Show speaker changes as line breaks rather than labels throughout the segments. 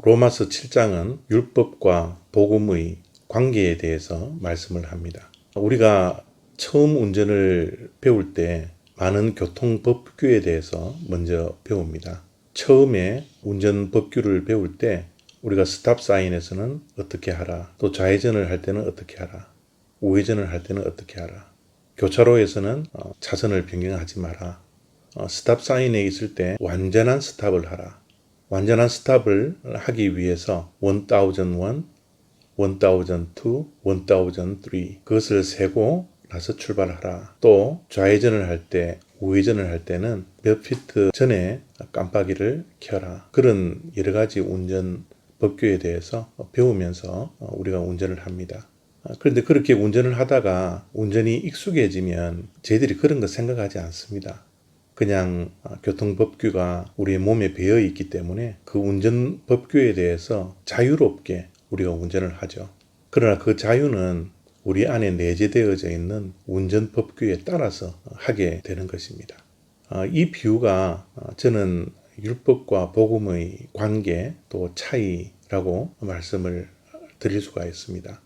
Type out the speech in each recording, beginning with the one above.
로마서 7장은 율법과 복음의 관계에 대해서 말씀을 합니다. 우리가 처음 운전을 배울 때 많은 교통법규에 대해서 먼저 배웁니다. 처음에 운전법규를 배울 때 우리가 스탑 사인에서는 어떻게 하라, 또 좌회전을 할 때는 어떻게 하라, 우회전을 할 때는 어떻게 하라, 교차로에서는 차선을 변경하지 마라, 스탑 사인에 있을 때 완전한 스탑을 하라. 완전한 스탑을 하기 위해서 1001, 1002, 1003 그것을 세고 나서 출발하라. 또 좌회전을 할 때, 우회전을 할 때는 몇 피트 전에 깜빡이를 켜라. 그런 여러 가지 운전 법규에 대해서 배우면서 우리가 운전을 합니다. 그런데 그렇게 운전을 하다가 운전이 익숙해지면 저희들이 그런 거 생각하지 않습니다. 그냥 교통법규가 우리의 몸에 배어 있기 때문에 그 운전법규에 대해서 자유롭게 우리가 운전을 하죠. 그러나 그 자유는 우리 안에 내재되어져 있는 운전법규에 따라서 하게 되는 것입니다. 이 비유가 저는 율법과 복음의 관계 또 차이라고 말씀을 드릴 수가 있습니다.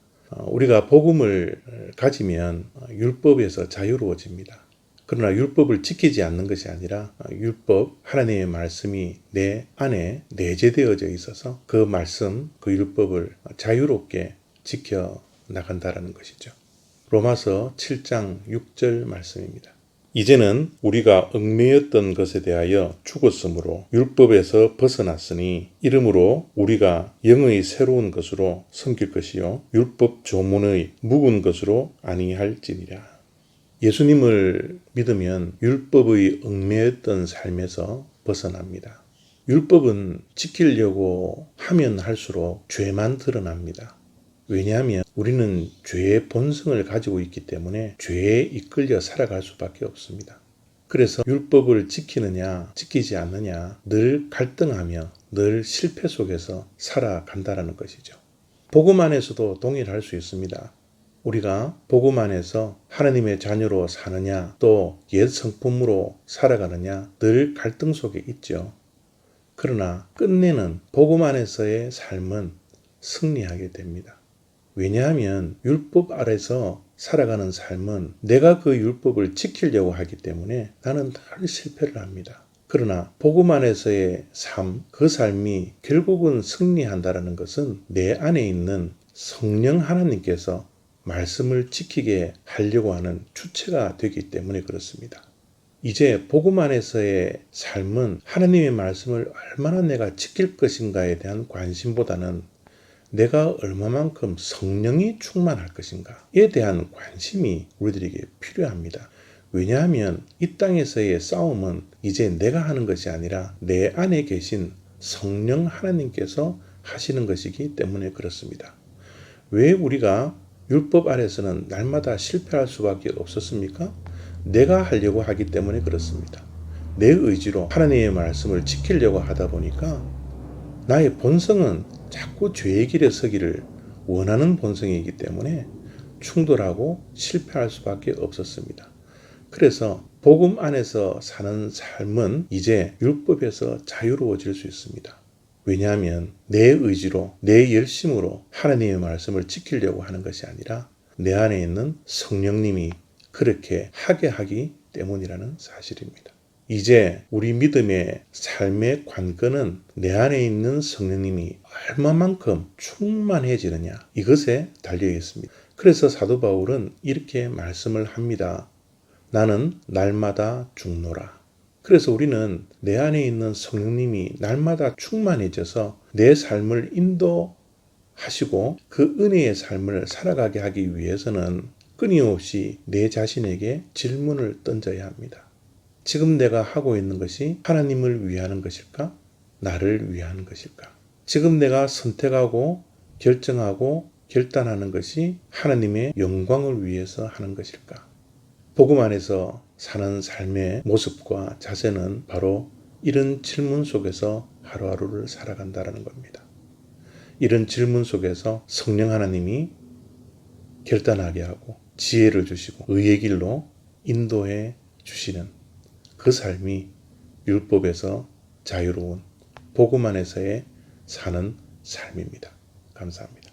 우리가 복음을 가지면 율법에서 자유로워집니다. 그러나 율법을 지키지 않는 것이 아니라 율법, 하나님의 말씀이 내 안에 내재되어져 있어서 그 말씀, 그 율법을 자유롭게 지켜 나간다라는 것이죠. 로마서 7장 6절 말씀입니다. 이제는 우리가 얽매였던 것에 대하여 죽었으므로 율법에서 벗어났으니 이러므로 우리가 영의 새로운 것으로 섬길 것이요 율법 조문의 묵은 것으로 아니할지니라. 예수님을 믿으면 율법의 얽매였던 삶에서 벗어납니다. 율법은 지키려고 하면 할수록 죄만 드러납니다. 왜냐하면 우리는 죄의 본성을 가지고 있기 때문에 죄에 이끌려 살아갈 수밖에 없습니다. 그래서 율법을 지키느냐 지키지 않느냐 늘 갈등하며 늘 실패 속에서 살아간다는 것이죠. 복음 안에서도 동일할 수 있습니다. 우리가 복음 안에서 하나님의 자녀로 사느냐 또 옛 성품으로 살아가느냐 늘 갈등 속에 있죠. 그러나 끝내는 복음 안에서의 삶은 승리하게 됩니다. 왜냐하면 율법 아래서 살아가는 삶은 내가 그 율법을 지키려고 하기 때문에 나는 늘 실패를 합니다. 그러나 복음 안에서의 삶, 그 삶이 결국은 승리한다는 것은 내 안에 있는 성령 하나님께서 말씀을 지키게 하려고 하는 주체가 되기 때문에 그렇습니다. 이제 복음 안에서의 삶은 하나님의 말씀을 얼마나 내가 지킬 것인가에 대한 관심보다는 내가 얼마만큼 성령이 충만할 것인가에 대한 관심이 우리들에게 필요합니다. 왜냐하면 이 땅에서의 싸움은 이제 내가 하는 것이 아니라 내 안에 계신 성령 하나님께서 하시는 것이기 때문에 그렇습니다. 왜 우리가 율법 아래서는 날마다 실패할 수밖에 없었습니까? 내가 하려고 하기 때문에 그렇습니다. 내 의지로 하나님의 말씀을 지키려고 하다 보니까 나의 본성은 자꾸 죄의 길에 서기를 원하는 본성이기 때문에 충돌하고 실패할 수밖에 없었습니다. 그래서 복음 안에서 사는 삶은 이제 율법에서 자유로워질 수 있습니다. 왜냐하면 내 의지로 내 열심으로 하나님의 말씀을 지키려고 하는 것이 아니라 내 안에 있는 성령님이 그렇게 하게 하기 때문이라는 사실입니다. 이제 우리 믿음의 삶의 관건은 내 안에 있는 성령님이 얼마만큼 충만해지느냐 이것에 달려 있습니다. 그래서 사도 바울은 이렇게 말씀을 합니다. 나는 날마다 죽노라. 그래서 우리는 내 안에 있는 성령님이 날마다 충만해져서 내 삶을 인도하시고 그 은혜의 삶을 살아가게 하기 위해서는 끊임없이 내 자신에게 질문을 던져야 합니다. 지금 내가 하고 있는 것이 하나님을 위하는 것일까? 나를 위하는 것일까? 지금 내가 선택하고 결정하고 결단하는 것이 하나님의 영광을 위해서 하는 것일까? 복음 안에서 사는 삶의 모습과 자세는 바로 이런 질문 속에서 하루하루를 살아간다는 겁니다. 이런 질문 속에서 성령 하나님이 결단하게 하고 지혜를 주시고 의의 길로 인도해 주시는 그 삶이 율법에서 자유로운 복음 안에서의 사는 삶입니다. 감사합니다.